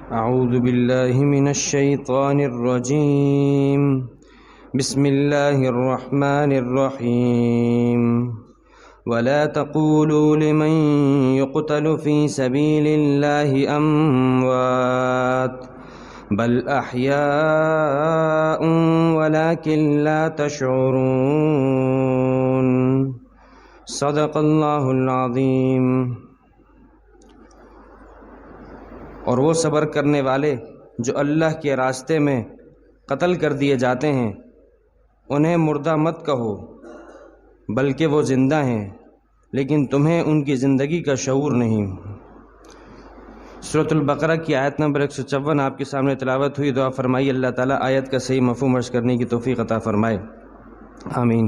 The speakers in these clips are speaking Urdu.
اعوذ باللہ من الشیطان الرجیم بسم اللہ الرحمن الرحیم ولا تقولوا لمن يقتل في سبيل الله اموات بل احیاء ولكن لا تشعرون صدق اللہ العظیم۔ اور وہ صبر کرنے والے جو اللہ کے راستے میں قتل کر دیے جاتے ہیں انہیں مردہ مت کہو بلکہ وہ زندہ ہیں، لیکن تمہیں ان کی زندگی کا شعور نہیں۔ سورۃ البقرہ کی آیت نمبر 154 آپ کے سامنے تلاوت ہوئی۔ دعا فرمائی اللہ تعالیٰ آیت کا صحیح مفہوم عرض کرنے کی توفیق عطا فرمائے، آمین۔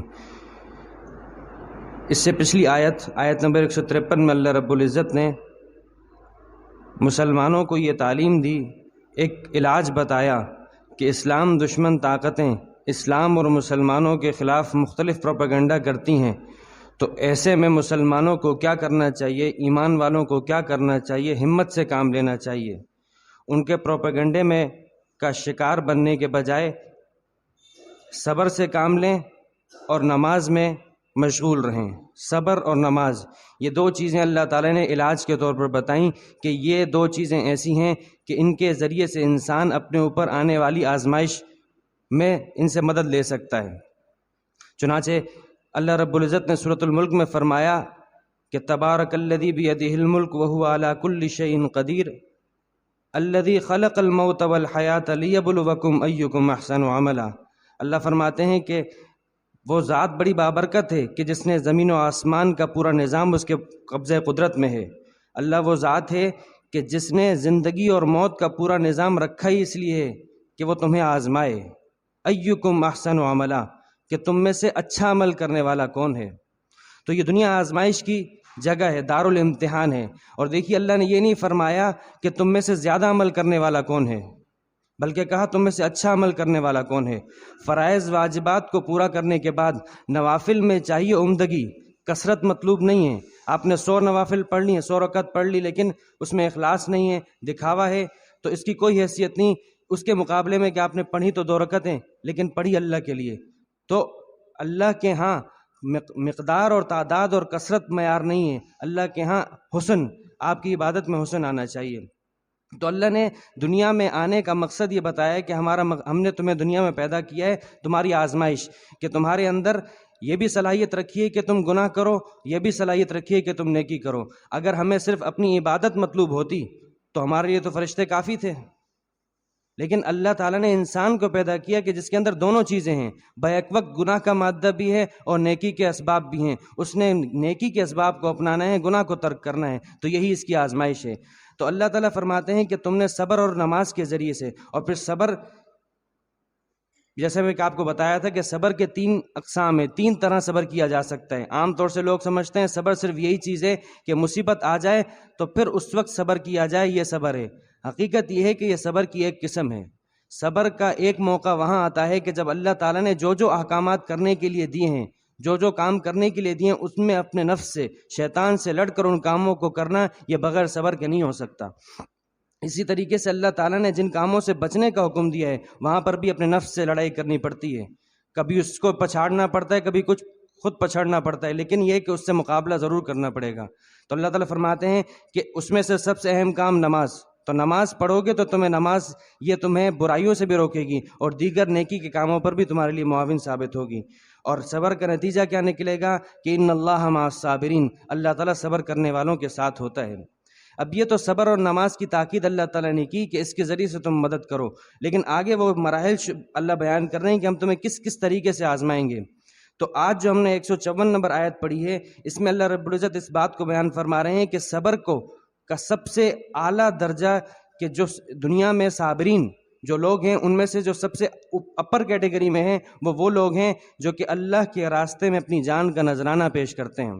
اس سے پچھلی آیت نمبر 153 میں اللہ رب العزت نے مسلمانوں کو یہ تعلیم دی، ایک علاج بتایا کہ اسلام دشمن طاقتیں اسلام اور مسلمانوں کے خلاف مختلف پروپیگنڈا کرتی ہیں، تو ایسے میں مسلمانوں کو کیا کرنا چاہیے، ایمان والوں کو کیا کرنا چاہیے، ہمت سے کام لینا چاہیے۔ ان کے پروپیگنڈے میں کا شکار بننے کے بجائے صبر سے کام لیں اور نماز میں مشغول رہیں۔ صبر اور نماز، یہ دو چیزیں اللہ تعالیٰ نے علاج کے طور پر بتائیں کہ یہ دو چیزیں ایسی ہیں کہ ان کے ذریعے سے انسان اپنے اوپر آنے والی آزمائش میں ان سے مدد لے سکتا ہے۔ چنانچہ اللہ رب العزت نے سورۃ الملک میں فرمایا کہ تبارک الذی بیدہ الملک وہو علی کل شیء قدیر الذی خلق الموت والحیاۃ لیبلوکم ایکم احسن عملا۔ اللہ فرماتے ہیں کہ وہ ذات بڑی بابرکت ہے کہ جس نے زمین و آسمان کا پورا نظام اس کے قبضہ قدرت میں ہے۔ اللہ وہ ذات ہے کہ جس نے زندگی اور موت کا پورا نظام رکھا ہی اس لیے ہے کہ وہ تمہیں آزمائے۔ ایکم احسن عملا، کہ تم میں سے اچھا عمل کرنے والا کون ہے۔ تو یہ دنیا آزمائش کی جگہ ہے، دار الامتحان ہے۔ اور دیکھیے اللہ نے یہ نہیں فرمایا کہ تم میں سے زیادہ عمل کرنے والا کون ہے، بلکہ کہا تم میں سے اچھا عمل کرنے والا کون ہے۔ فرائض واجبات کو پورا کرنے کے بعد نوافل میں چاہیے عمدگی، کثرت مطلوب نہیں ہے۔ آپ نے 100 نوافل پڑھ لی ہیں، 100 رکعت پڑھ لی، لیکن اس میں اخلاص نہیں ہے، دکھاوا ہے، تو اس کی کوئی حیثیت نہیں۔ اس کے مقابلے میں کہ آپ نے پڑھی تو 2 رکعتیں لیکن پڑھی اللہ کے لیے، تو اللہ کے ہاں مقدار اور تعداد اور کثرت معیار نہیں ہے، اللہ کے ہاں حسن، آپ کی عبادت میں حسن آنا چاہیے۔ تو اللہ نے دنیا میں آنے کا مقصد یہ بتایا کہ ہم نے تمہیں دنیا میں پیدا کیا ہے تمہاری آزمائش، کہ تمہارے اندر یہ بھی صلاحیت رکھیے کہ تم گناہ کرو، یہ بھی صلاحیت رکھیے کہ تم نیکی کرو۔ اگر ہمیں صرف اپنی عبادت مطلوب ہوتی تو ہمارے لیے تو فرشتے کافی تھے، لیکن اللہ تعالیٰ نے انسان کو پیدا کیا کہ جس کے اندر دونوں چیزیں ہیں، بیک وقت گناہ کا مادہ بھی ہے اور نیکی کے اسباب بھی ہیں۔ اس نے نیکی کے اسباب کو اپنانا ہے، گناہ کو ترک کرنا ہے، تو یہی اس کی آزمائش ہے۔ تو اللہ تعالیٰ فرماتے ہیں کہ تم نے صبر اور نماز کے ذریعے سے، اور پھر صبر جیسے میں آپ کو بتایا تھا کہ صبر کے 3 اقسام ہیں، 3 طرح صبر کیا جا سکتا ہے۔ عام طور سے لوگ سمجھتے ہیں صبر صرف یہی چیز ہے کہ مصیبت آ جائے تو پھر اس وقت صبر کیا جائے، یہ صبر ہے۔ حقیقت یہ ہے کہ یہ صبر کی ایک قسم ہے۔ صبر کا ایک موقع وہاں آتا ہے کہ جب اللہ تعالیٰ نے جو احکامات کرنے کے لیے دیے ہیں، جو کام کرنے کے لیے دیے ہیں، اس میں اپنے نفس سے، شیطان سے لڑ کر ان کاموں کو کرنا، یہ بغیر صبر کے نہیں ہو سکتا۔ اسی طریقے سے اللہ تعالیٰ نے جن کاموں سے بچنے کا حکم دیا ہے وہاں پر بھی اپنے نفس سے لڑائی کرنی پڑتی ہے، کبھی اس کو پچھاڑنا پڑتا ہے، کبھی کچھ خود پچھڑنا پڑتا ہے، لیکن یہ کہ اس سے مقابلہ ضرور کرنا پڑے گا۔ تو اللہ تعالیٰ فرماتے ہیں کہ اس میں سے سب سے اہم کام نماز، تو نماز پڑھو گے تو تمہیں نماز یہ تمہیں برائیوں سے بھی روکے گی اور دیگر نیکی کے کاموں پر بھی تمہارے لیے معاون ثابت ہوگی۔ اور صبر کا نتیجہ کیا نکلے گا کہ ان اللہ مع الصابرین، اللہ تعالیٰ صبر کرنے والوں کے ساتھ ہوتا ہے۔ اب یہ تو صبر اور نماز کی تاکید اللہ تعالیٰ نے کی کہ اس کے ذریعے سے تم مدد کرو، لیکن آگے وہ مراحل اللہ بیان کر رہے ہیں کہ ہم تمہیں کس کس طریقے سے آزمائیں گے۔ تو آج جو ہم نے 154 نمبر آیت پڑھی ہے، اس میں اللہ رب العزت اس بات کو بیان فرما رہے ہیں کہ صبر کا سب سے اعلیٰ درجہ، کہ جو دنیا میں صابرین جو لوگ ہیں ان میں سے جو سب سے اپر کیٹیگری میں ہیں وہ لوگ ہیں جو کہ اللہ کے راستے میں اپنی جان کا نذرانہ پیش کرتے ہیں۔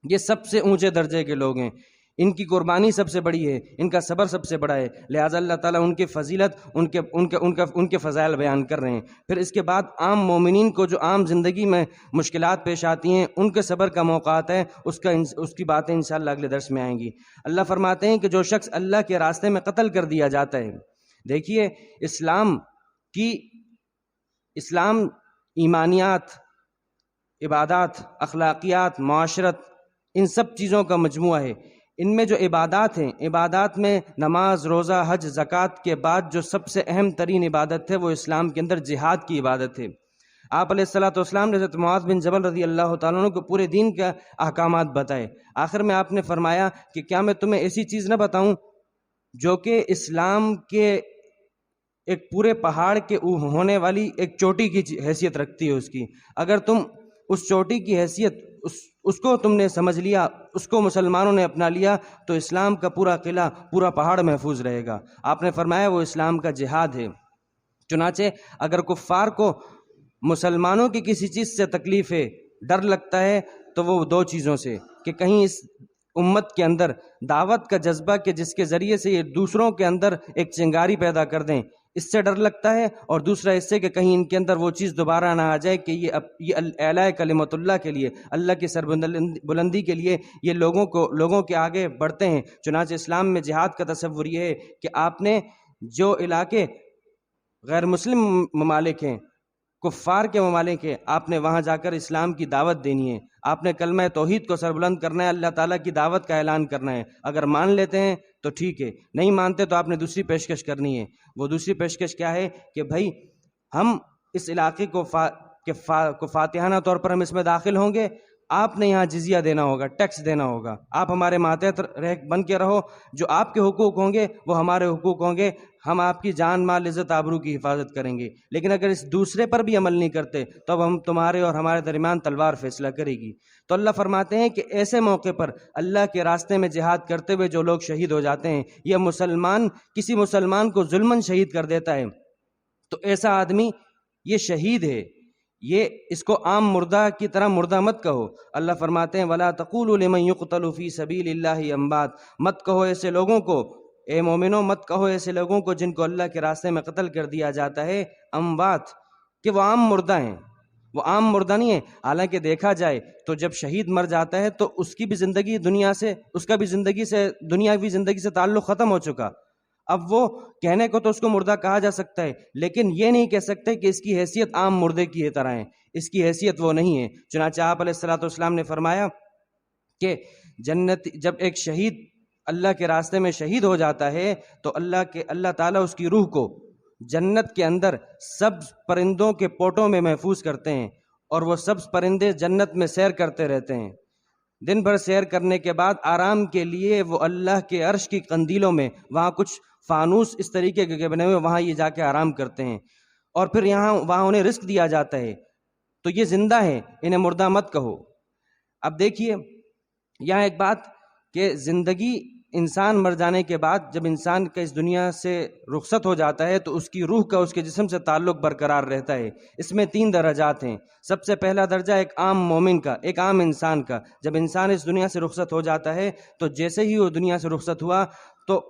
یہ سب سے اونچے درجے کے لوگ ہیں۔ ان کی قربانی سب سے بڑی ہے، ان کا صبر سب سے بڑا ہے، لہٰذا اللہ تعالیٰ ان کی فضیلت، ان کے فضائل بیان کر رہے ہیں۔ پھر اس کے بعد عام مومنین کو جو عام زندگی میں مشکلات پیش آتی ہیں، ان کے صبر کا موقع آتا ہے، اس کی باتیں انشاءاللہ اگلے درس میں آئیں گی۔ اللہ فرماتے ہیں کہ جو شخص اللہ کے راستے میں قتل کر دیا جاتا ہے، دیکھیے اسلام ایمانیات، عبادات، اخلاقیات، معاشرت، ان سب چیزوں کا مجموعہ ہے۔ ان میں جو عبادات ہیں، عبادات میں نماز، روزہ، حج، زکوٰۃ کے بعد جو سب سے اہم ترین عبادت ہے وہ اسلام کے اندر جہاد کی عبادت ہے۔ آپ علیہ الصلوۃ والسلام نے حضرت معاذ بن جبل رضی اللہ تعالیٰ عنہ کو پورے دین کے احکامات بتائے۔ آخر میں آپ نے فرمایا کہ کیا میں تمہیں ایسی چیز نہ بتاؤں جو کہ اسلام کے ایک پورے پہاڑ کے ہونے والی ایک چوٹی کی حیثیت رکھتی ہے اس کی، اگر تم اس چوٹی کی حیثیت اس کو تم نے سمجھ لیا، اس کو مسلمانوں نے اپنا لیا، تو اسلام کا پورا قلعہ، پورا پہاڑ محفوظ رہے گا۔ آپ نے فرمایا وہ اسلام کا جہاد ہے۔ چنانچہ اگر کفار کو مسلمانوں کی کسی چیز سے تکلیف ہے، ڈر لگتا ہے، تو وہ دو چیزوں سے کہ کہیں اس امت کے اندر دعوت کا جذبہ کہ جس کے ذریعے سے یہ دوسروں کے اندر ایک چنگاری پیدا کر دیں، اس سے ڈر لگتا ہے، اور دوسرا اس سے کہ کہیں ان کے اندر وہ چیز دوبارہ نہ آ جائے کہ یہ اعلاء کلمت اللہ کے لیے، اللہ کی سربلندی کے لیے یہ لوگوں کے آگے بڑھتے ہیں۔ چنانچہ اسلام میں جہاد کا تصور یہ ہے کہ آپ نے جو علاقے غیر مسلم ممالک ہیں، کفار کے ممالک ہیں، آپ نے وہاں جا کر اسلام کی دعوت دینی ہے، آپ نے کلمہ توحید کو سربلند کرنا ہے، اللہ تعالیٰ کی دعوت کا اعلان کرنا ہے۔ اگر مان لیتے ہیں تو ٹھیک ہے، نہیں مانتے تو آپ نے دوسری پیشکش کرنی ہے۔ وہ دوسری پیشکش کیا ہے کہ بھائی ہم اس علاقے کو فاتحانہ طور پر ہم اس میں داخل ہوں گے، آپ نے یہاں جزیہ دینا ہوگا، ٹیکس دینا ہوگا، آپ ہمارے ماتحت بن کے رہو، جو آپ کے حقوق ہوں گے وہ ہمارے حقوق ہوں گے، ہم آپ کی جان مال عزت آبرو کی حفاظت کریں گے۔ لیکن اگر اس دوسرے پر بھی عمل نہیں کرتے تو اب ہم تمہارے اور ہمارے درمیان تلوار فیصلہ کرے گی۔ تو اللہ فرماتے ہیں کہ ایسے موقع پر اللہ کے راستے میں جہاد کرتے ہوئے جو لوگ شہید ہو جاتے ہیں، یا کسی مسلمان کو ظلماً شہید کر دیتا ہے، تو ایسا آدمی یہ شہید ہے، یہ اس کو عام مردہ کی طرح مردہ مت کہو۔ اللہ فرماتے ہیں وَلَا تَقُولُوا لِمَن يُقْتَلُ فِي سَبِيلِ اللَّهِ أَمْوَاتٌ، مت کہو ایسے لوگوں کو، اے مومنوں مت کہو ایسے لوگوں کو جن کو اللہ کے راستے میں قتل کر دیا جاتا ہے اموات، کہ وہ عام مردہ ہیں۔ وہ عام مردہ نہیں ہے، حالانکہ دیکھا جائے تو جب شہید مر جاتا ہے تو اس کی بھی زندگی دنیاوی زندگی سے تعلق ختم ہو چکا۔ اب وہ کہنے کو تو اس کو مردہ کہا جا سکتا ہے، لیکن یہ نہیں کہہ سکتے کہ اس کی حیثیت عام مردے کی طرح ہے، اس کی حیثیت وہ نہیں ہے۔ چنانچہ آپ علیہ الصلوۃ والسلام نے فرمایا کہ جب ایک شہید اللہ کے راستے میں شہید ہو جاتا ہے تو اللہ تعالیٰ اس کی روح کو جنت کے اندر سبز پرندوں کے پوٹوں میں محفوظ کرتے ہیں، اور وہ سبز پرندے جنت میں سیر کرتے رہتے ہیں۔ دن بھر سیر کرنے کے بعد آرام کے لیے وہ اللہ کے عرش کی قندیلوں میں، وہاں کچھ فانوس اس طریقے کے بنے ہوئے، وہاں یہ جا کے آرام کرتے ہیں، اور پھر وہاں انہیں رزق دیا جاتا ہے۔ تو یہ زندہ ہے، انہیں مردہ مت کہو۔ اب دیکھیے یہاں ایک بات کہ زندگی، انسان مر جانے کے بعد جب انسان کا اس دنیا سے رخصت ہو جاتا ہے تو اس کی روح کا اس کے جسم سے تعلق برقرار رہتا ہے۔ اس میں 3 درجات ہیں۔ سب سے پہلا درجہ ایک عام مومن کا، ایک عام انسان کا۔ جب انسان اس دنیا سے رخصت ہو جاتا ہے تو جیسے ہی وہ دنیا سے رخصت ہوا تو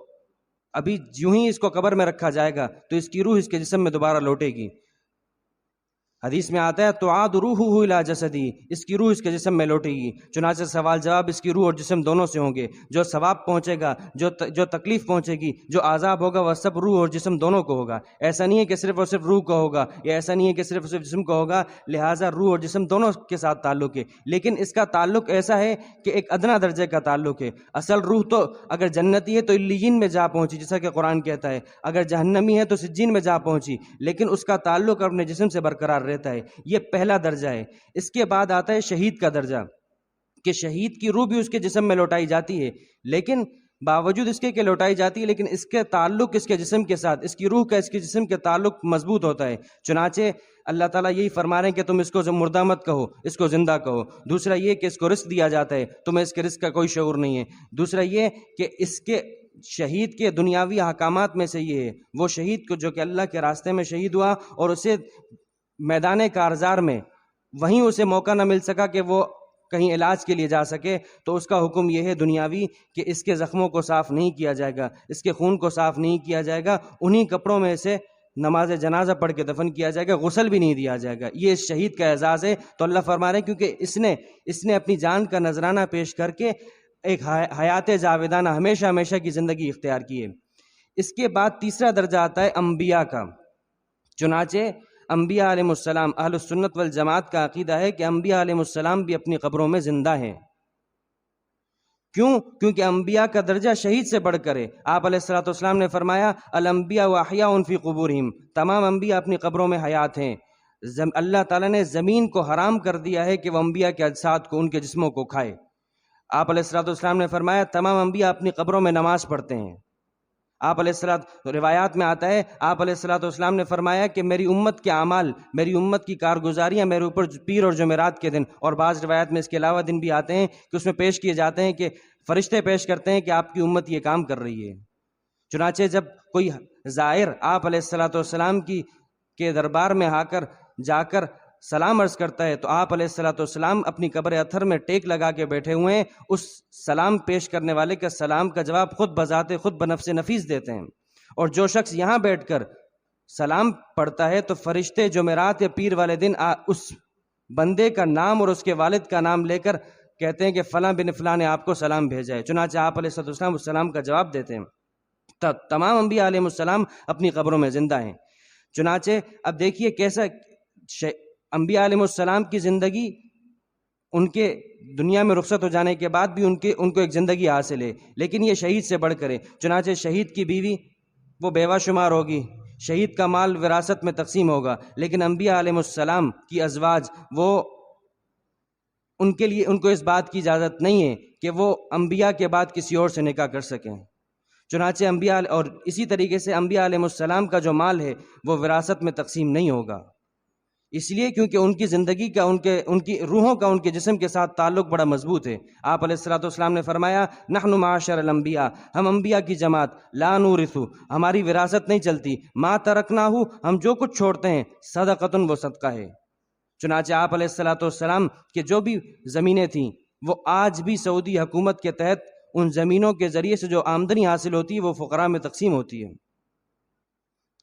ابھی یوں ہی اس کو قبر میں رکھا جائے گا تو اس کی روح اس کے جسم میں دوبارہ لوٹے گی۔ حدیث میں آتا ہے تعاد روحہ الی جسدی، اس کی روح اس کے جسم میں لوٹے گی۔ چنانچہ سوال جواب اس کی روح اور جسم دونوں سے ہوں گے۔ جو ثواب پہنچے گا، جو تکلیف پہنچے گی، جو عذاب ہوگا، وہ سب روح اور جسم دونوں کو ہوگا۔ ایسا نہیں ہے کہ صرف اور صرف روح کو ہوگا، یا ایسا نہیں ہے کہ صرف اور صرف جسم کو ہوگا، لہٰذا روح اور جسم دونوں کے ساتھ تعلق ہے۔ لیکن اس کا تعلق ایسا ہے کہ ایک ادنا درجے کا تعلق ہے۔ اصل روح تو اگر جنتی ہے تو علیین میں جا پہنچی، جیسا کہ قرآن کہتا ہے، اگر جہنمی ہے تو سجین میں جا پہنچی، لیکن اس کا تعلق اپنے جسم سے برقرار رہتا ہے۔ یہ پہلا درجہ ہے۔ اس کے بعد آتا ہے شہید کا درجہ، کہ شہید کی روح بھی اس کے جسم میں لوٹائی جاتی ہے، لیکن باوجود اس کے کہ لوٹائی جاتی ہے لیکن اس کے تعلق اس کے جسم کے ساتھ، اس کی روح کا اس کے جسم کے تعلق مضبوط ہوتا ہے۔ چنانچہ اللہ تعالیٰ یہی فرما رہے ہیں کہ تم اس کو مردہ مت کہو، اس کو زندہ کہو۔ دوسرا یہ کہ اس کو رزق دیا جاتا ہے، تمہیں اس کے رزق کا کوئی شعور نہیں ہے۔ دوسرا یہ کہ اس کے شہید کے دنیاوی احکامات میں سے یہ ہے، وہ شہید کو جو کہ اللہ کے راستے میں شہید ہوا اور اسے میدان کارزار میں وہیں اسے موقع نہ مل سکا کہ وہ کہیں علاج کے لیے جا سکے تو اس کا حکم یہ ہے دنیاوی کہ اس کے زخموں کو صاف نہیں کیا جائے گا، اس کے خون کو صاف نہیں کیا جائے گا، انہی کپڑوں میں سے نماز جنازہ پڑھ کے دفن کیا جائے گا، غسل بھی نہیں دیا جائے گا۔ یہ اس شہید کا اعزاز ہے۔ تو اللہ فرما رہے ہیں کیونکہ اس نے اپنی جان کا نذرانہ پیش کر کے ایک حیات جاویدانہ ہمیشہ ہمیشہ کی زندگی اختیار کی ہے۔ اس کے بعد تیسرا درجہ آتا ہے انبیاء کا۔ چنانچہ انبیاء علیہ السلام، اہل السنت والجماعت کا عقیدہ ہے کہ انبیاء علیہ السلام بھی اپنی قبروں میں زندہ ہیں۔ کیوں؟ کیونکہ انبیاء کا درجہ شہید سے بڑھ کر ہے۔ آپ علیہ الصلوۃ والسلام نے فرمایا الانبیاء واحیاء فی قبورہم، تمام انبیاء اپنی قبروں میں حیات ہیں۔ اللہ تعالیٰ نے زمین کو حرام کر دیا ہے کہ وہ انبیاء کے اجساد کو، ان کے جسموں کو کھائے۔ آپ علیہ الصلوۃ والسلام نے فرمایا تمام انبیاء اپنی قبروں میں نماز پڑھتے ہیں۔ آپ علیہ الصلوۃ، روایات میں آتا ہے آپ علیہ الصلوۃ والسلام نے فرمایا کہ میری امت کے اعمال، میری امت کی کارگزاریاں میرے اوپر پیر اور جمعرات کے دن، اور بعض روایات میں اس کے علاوہ دن بھی آتے ہیں کہ اس میں پیش کیے جاتے ہیں کہ فرشتے پیش کرتے ہیں کہ آپ کی امت یہ کام کر رہی ہے۔ چنانچہ جب کوئی زائر آپ علیہ الصلوۃ والسلام کے دربار میں جا کر سلام عرض کرتا ہے تو آپ علیہ الصلوۃ والسلام اپنی قبر اطہر میں ٹیک لگا کے بیٹھے ہوئے ہیں، اس سلام پیش کرنے والے کا سلام کا جواب خود بذات خود بنفس نفیس دیتے ہیں۔ اور جو شخص یہاں بیٹھ کر سلام پڑھتا ہے تو فرشتے جمعرات یا پیر والے دن اس بندے کا نام اور اس کے والد کا نام لے کر کہتے ہیں کہ فلاں بن فلاں نے آپ کو سلام بھیجا ہے۔ چنانچہ آپ علیہ الصلوۃ والسلام اس سلام کا جواب دیتے ہیں۔ تمام انبیاء علیہ السلام اپنی قبروں میں زندہ ہیں۔ چنانچہ اب دیکھیے کیسا انبیاء علیہ السلام کی زندگی، ان کے دنیا میں رخصت ہو جانے کے بعد بھی ان کو ایک زندگی حاصل ہے، لیکن یہ شہید سے بڑھ کر ہے۔ چنانچہ شہید کی بیوی وہ بیوہ شمار ہوگی، شہید کا مال وراثت میں تقسیم ہوگا، لیکن انبیاء علیہ السلام کی ازواج وہ ان کو اس بات کی اجازت نہیں ہے کہ وہ انبیاء کے بعد کسی اور سے نکاح کر سکیں۔ چنانچہ انبیاء، اور اسی طریقے سے انبیاء علیہ السلام کا جو مال ہے وہ وراثت میں تقسیم نہیں ہوگا، اس لیے کیونکہ ان کی زندگی کا، ان کی روحوں کا ان کے جسم کے ساتھ تعلق بڑا مضبوط ہے۔ آپ علیہ الصلوۃ والسلام نے فرمایا نحن معاشر الانبیاء، ہم انبیاء کی جماعت، لا نورث، ہماری وراثت نہیں چلتی، ما ترکناہ، ہم جو کچھ چھوڑتے ہیں صدقۃ، وہ صدقہ ہے۔ چنانچہ آپ علیہ الصلوۃ والسلام کے جو بھی زمینیں تھیں وہ آج بھی سعودی حکومت کے تحت ان زمینوں کے ذریعے سے جو آمدنی حاصل ہوتی ہے وہ فقراء میں تقسیم ہوتی ہے۔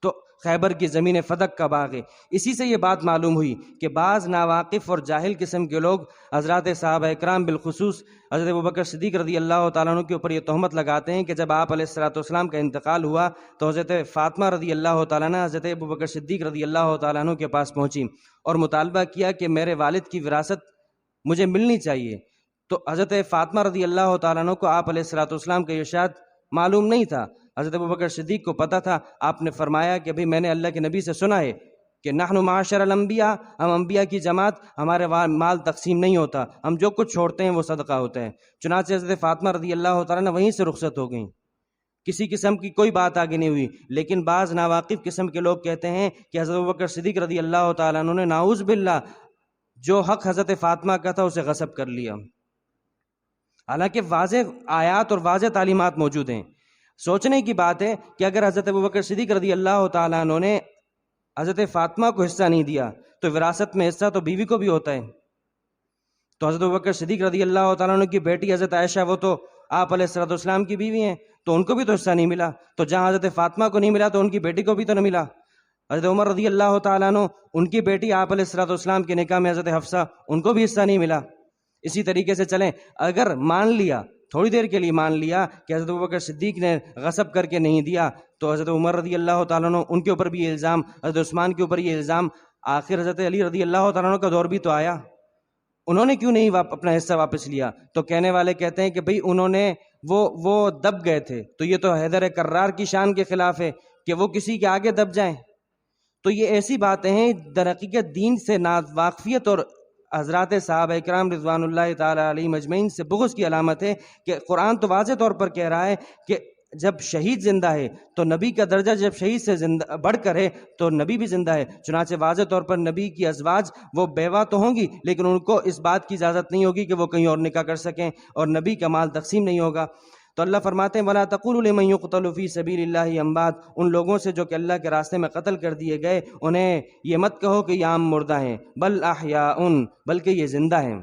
تو خیبر کی زمین فدق کا باغ ہے۔ اسی سے یہ بات معلوم ہوئی کہ بعض ناواقف اور جاہل قسم کے لوگ حضرات صحابہ اکرام بالخصوص حضرت ابوبکر صدیق رضی اللہ تعالیٰ عنہ کے اوپر یہ تہمت لگاتے ہیں کہ جب آپ علیہ الصلوۃ والسلام کا انتقال ہوا تو حضرت فاطمہ رضی اللہ تعالیٰ عنہ حضرت ابوبکر صدیق رضی اللہ تعالیٰ عنہ کے پاس پہنچی اور مطالبہ کیا کہ میرے والد کی وراثت مجھے ملنی چاہیے۔ تو حضرت فاطمہ رضی اللہ تعالیٰ عنہ کو آپ علیہ الصلوۃ والسلام کا ارشاد معلوم نہیں تھا، حضرت ابوبکر صدیق کو پتہ تھا۔ آپ نے فرمایا کہ میں نے اللہ کے نبی سے سنا ہے کہ نحن معاشر الانبیاء، ہم انبیاء کی جماعت، ہمارے مال تقسیم نہیں ہوتا، ہم جو کچھ چھوڑتے ہیں وہ صدقہ ہوتا ہے۔ چنانچہ حضرت فاطمہ رضی اللہ تعالیٰ نے وہیں سے رخصت ہو گئیں، کسی قسم کی کوئی بات آگے نہیں ہوئی۔ لیکن بعض ناواقف قسم کے لوگ کہتے ہیں کہ حضرت ابوبکر صدیق رضی اللہ تعالیٰ عنہ نے نعوذ باللہ جو حق حضرت فاطمہ کا تھا اسے غصب کر لیا، حالانکہ واضح آیات اور واضح تعلیمات موجود ہیں۔ سوچنے کی بات ہے کہ اگر حضرت ابوبکر صدیق رضی اللہ تعالیٰ عنہ نے حضرت فاطمہ کو حصہ نہیں دیا تو وراثت میں حصہ تو بیوی کو بھی ہوتا ہے۔ تو حضرت ابوبکر صدیق رضی اللہ تعالیٰ عنہ کی بیٹی حضرت عائشہ وہ تو آپ علیہ الصلوۃ والسلام کی بیوی ہیں، تو ان کو بھی تو حصہ نہیں ملا۔ تو جہاں حضرت فاطمہ کو نہیں ملا تو ان کی بیٹی کو بھی تو نہیں ملا۔ حضرت عمر رضی اللہ تعالیٰ عنہ، ان کی بیٹی آپ علیہ الصلوۃ والسلام کے نکاح میں حضرت حفصہ، ان کو بھی حصہ نہیں ملا۔ اسی طریقے سے چلیں، اگر مان لیا، تھوڑی دیر کے لیے مان لیا کہ حضرت ابوبکر صدیق نے غصب کر کے نہیں دیا، تو حضرت عمر رضی اللہ تعالیٰ عنہ ان کے اوپر بھی یہ الزام، حضرت عثمان کے اوپر یہ الزام، آخر حضرت علی رضی اللہ تعالیٰ عنہ کا دور بھی تو آیا، انہوں نے کیوں نہیں اپنا حصہ واپس لیا؟ تو کہنے والے کہتے ہیں کہ بھئی انہوں نے وہ دب گئے تھے، تو یہ تو حیدر کرار کی شان کے خلاف ہے کہ وہ کسی کے آگے دب جائیں۔ تو یہ ایسی باتیں ہیں، در حقیقت دین سے ناواقفیت اور حضرات صحابہ اکرام رضوان اللہ تعالی علیہم اجمعین سے بغض کی علامت ہے کہ قرآن تو واضح طور پر کہہ رہا ہے کہ جب شہید زندہ ہے تو نبی کا درجہ جب شہید سے زندہ بڑھ کر ہے تو نبی بھی زندہ ہے۔ چنانچہ واضح طور پر نبی کی ازواج وہ بیوہ تو ہوں گی لیکن ان کو اس بات کی اجازت نہیں ہوگی کہ وہ کہیں اور نکاح کر سکیں، اور نبی کا مال تقسیم نہیں ہوگا۔ تو اللہ فرماتے ہیں وَلَا تَقُولُوا لِمَن يُقْتَلُ فِي سَبِيلِ اللَّهِ أَمْوَاتٌ، ان لوگوں سے جو کہ اللہ کے راستے میں قتل کر دیے گئے انہیں یہ مت کہو کہ یہ عام مردہ ہیں، بل احیاء، بلکہ یہ زندہ ہیں۔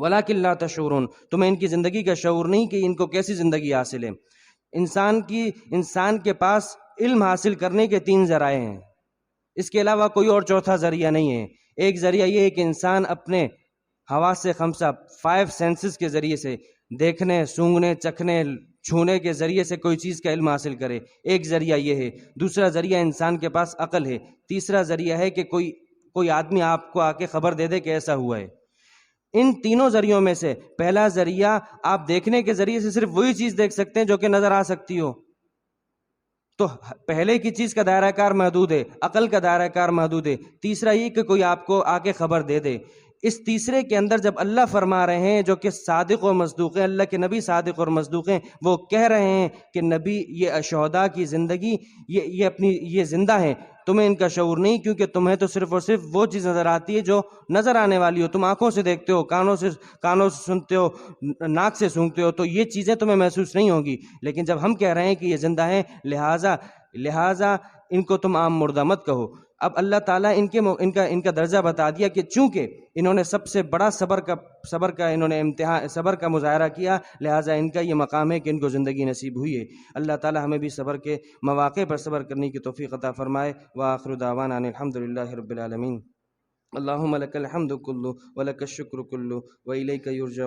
وَلَٰكِن لَا تَشْعُرُونَ، تمہیں ان کی زندگی کا شعور نہیں کہ ان کو کیسی زندگی حاصل ہے۔ انسان کے پاس علم حاصل کرنے کے 3 ذرائع ہیں، اس کے علاوہ کوئی اور چوتھا ذریعہ نہیں ہے۔ ایک ذریعہ یہ ہے کہ انسان اپنے حواس خمسہ 5 سینسز کے ذریعے سے دیکھنے، سونگھنے، چکھنے، چھونے کے ذریعے سے کوئی چیز کا علم حاصل کرے، ایک ذریعہ یہ ہے۔ دوسرا ذریعہ انسان کے پاس عقل ہے۔ تیسرا ذریعہ ہے کہ کوئی آدمی آپ کو آ کے خبر دے دے کہ ایسا ہوا ہے۔ ان تینوں ذریعوں میں سے پہلا ذریعہ، آپ دیکھنے کے ذریعے سے صرف وہی چیز دیکھ سکتے ہیں جو کہ نظر آ سکتی ہو، تو پہلے کی چیز کا دائرہ کار محدود ہے، عقل کا دائرہ کار محدود ہے۔ تیسرا یہ کہ کوئی آپ کو آ کے خبر دے دے۔ اس تیسرے کے اندر جب اللہ فرما رہے ہیں جو کہ صادق اور مصدوق ہیں، اللہ کے نبی صادق اور مصدوق ہیں، وہ کہہ رہے ہیں کہ نبی یہ شہداء کی زندگی یہ زندہ ہیں، تمہیں ان کا شعور نہیں، کیونکہ تمہیں تو صرف اور صرف وہ چیز نظر آتی ہے جو نظر آنے والی ہو۔ تم آنکھوں سے دیکھتے ہو، کانوں سے سنتے ہو، ناک سے سونگھتے ہو، تو یہ چیزیں تمہیں محسوس نہیں ہوں گی۔ لیکن جب ہم کہہ رہے ہیں کہ یہ زندہ ہیں، لہٰذا ان کو تم عام مردہ مت کہو۔ اب اللہ تعالیٰ ان کا درجہ بتا دیا کہ چونکہ انہوں نے سب سے بڑا صبر کا مظاہرہ کیا، لہٰذا ان کا یہ مقام ہے کہ ان کو زندگی نصیب ہوئی ہے۔ اللہ تعالیٰ ہمیں بھی صبر کے مواقع پر صبر کرنے کی توفیق عطا فرمائے۔ وآخر دعوانا ان الحمد للہ رب العالمین۔ اللہم لک الحمد کلہ ولک الشکر کلہ وإلیک یرجع